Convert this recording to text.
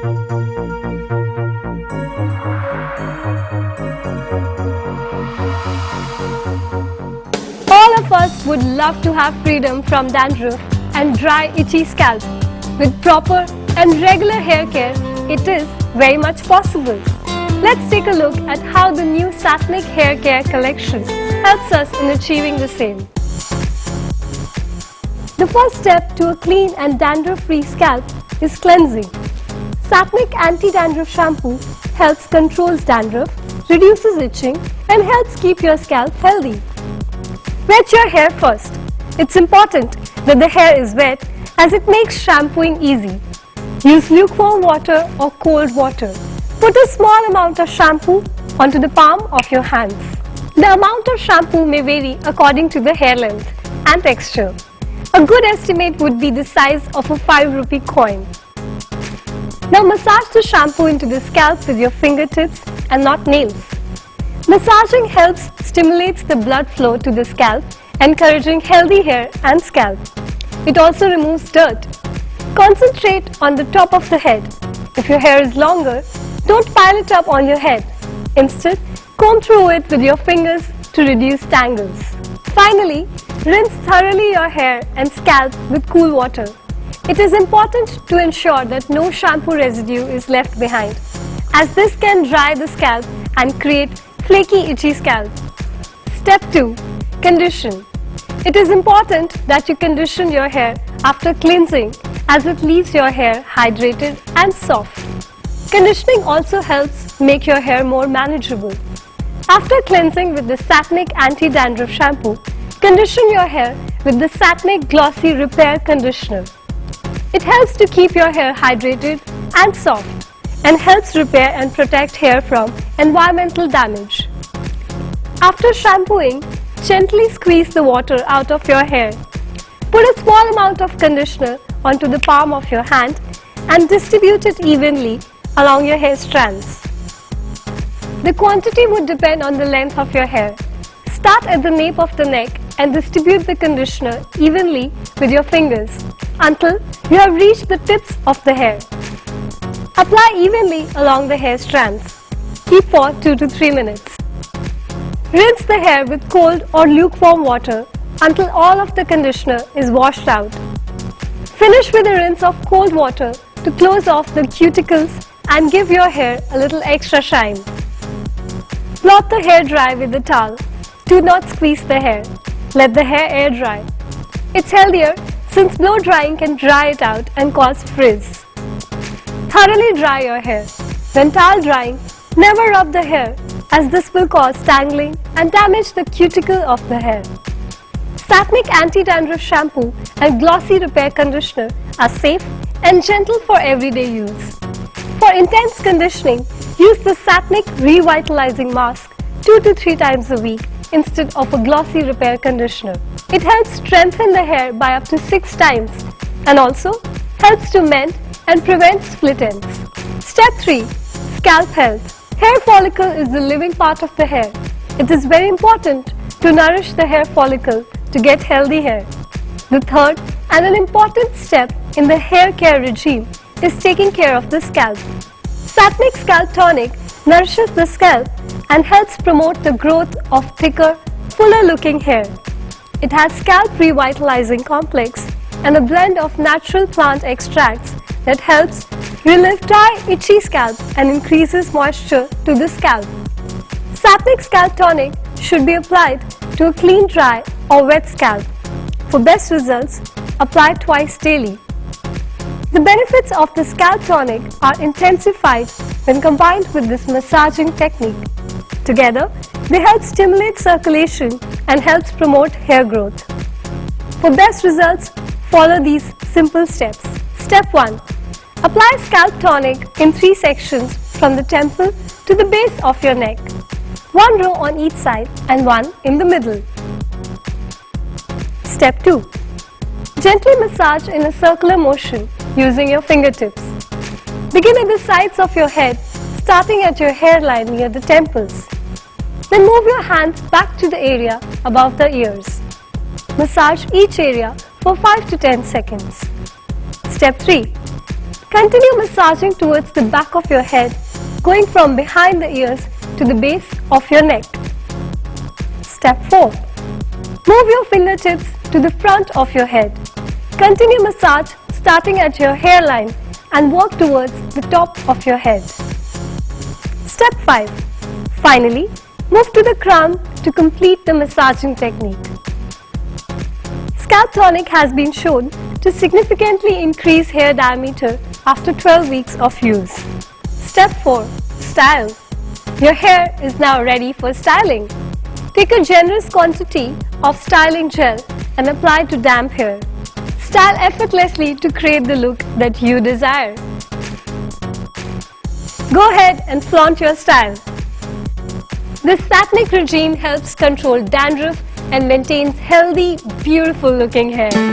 All of us would love to have freedom from dandruff and dry, itchy scalp. With proper and regular hair care, it is very much possible. Let's take a look at how the new Satnic Hair Care collection helps us in achieving the same. The first step to a clean and dandruff-free scalp is cleansing. Satnic Anti-Dandruff Shampoo helps control dandruff, reduces itching, and helps keep your scalp healthy. Wet your hair first. It's important that the hair is wet as it makes shampooing easy. Use lukewarm water or cold water. Put a small amount of shampoo onto the palm of your hands. The amount of shampoo may vary according to the hair length and texture. A good estimate would be the size of a 5 rupee coin. Now massage the shampoo into the scalp with your fingertips and not nails. Massaging helps stimulates the blood flow to the scalp, encouraging healthy hair and scalp. It also removes dirt. Concentrate on the top of the head. If your hair is longer, don't pile it up on your head. Instead, comb through it with your fingers to reduce tangles. Finally, rinse thoroughly your hair and scalp with cool water. It is important to ensure that no shampoo residue is left behind, as this can dry the scalp and create flaky, itchy scalp. Step 2. Condition. It is important that you condition your hair after cleansing, as it leaves your hair hydrated and soft. Conditioning also helps make your hair more manageable. After cleansing with the Satnic Anti-Dandruff Shampoo, condition your hair with the Satnic Glossy Repair Conditioner. It helps to keep your hair hydrated and soft and helps repair and protect hair from environmental damage. After shampooing, gently squeeze the water out of your hair. Put a small amount of conditioner onto the palm of your hand and distribute it evenly along your hair strands. The quantity would depend on the length of your hair. Start at the nape of the neck and distribute the conditioner evenly with your fingers until you have reached the tips of the hair. Apply evenly along the hair strands. Keep for 2 to 3 minutes. Rinse the hair with cold or lukewarm water until all of the conditioner is washed out. Finish with a rinse of cold water to close off the cuticles and give your hair a little extra shine. Blot the hair dry with a towel. Do not squeeze the hair. Let the hair air dry. It's healthier since blow drying can dry it out and cause frizz. Thoroughly dry your hair. When towel drying, never rub the hair as this will cause tangling and damage the cuticle of the hair. Satnic Anti-Dandruff Shampoo and Glossy Repair Conditioner are safe and gentle for everyday use. For intense conditioning, use the Satnic Revitalizing Mask 2 to 3 times a week instead of a Glossy Repair Conditioner. It helps strengthen the hair by up to 6 times and also helps to mend and prevent split ends. Step 3. Scalp Health. Hair follicle is the living part of the hair. It is very important to nourish the hair follicle to get healthy hair. The third and an important step in the hair care regime is taking care of the scalp. Satnic Scalp Tonic nourishes the scalp and helps promote the growth of thicker, fuller looking hair. It has scalp revitalizing complex and a blend of natural plant extracts that helps relieve dry, itchy scalp and increases moisture to the scalp. Satnic Scalp Tonic should be applied to a clean, dry or wet scalp. For best results, apply twice daily. The benefits of the Scalp Tonic are intensified when combined with this massaging technique. Together, they help stimulate circulation and helps promote hair growth. For best results, follow these simple steps. Step 1. Apply Scalp Tonic in 3 sections from the temple to the base of your neck. 1 row on each side and 1 in the middle. Step 2. Gently massage in a circular motion using your fingertips. Begin at the sides of your head, starting at your hairline near the temples. Then move your hands back to the area above the ears. Massage each area for 5 to 10 seconds. Step 3. Continue massaging towards the back of your head, going from behind the ears to the base of your neck. Step 4. Move your fingertips to the front of your head. Continue massage starting at your hairline and work towards the top of your head. Step 5. Finally, move to the crown to complete the massaging technique. Scalp tonic has been shown to significantly increase hair diameter after 12 weeks of use. Step 4. Style. Your hair is now ready for styling. Take a generous quantity of styling gel and apply to damp hair. Style effortlessly to create the look that you desire. Go ahead and flaunt your style. This Satnic regime helps control dandruff and maintains healthy, beautiful looking hair.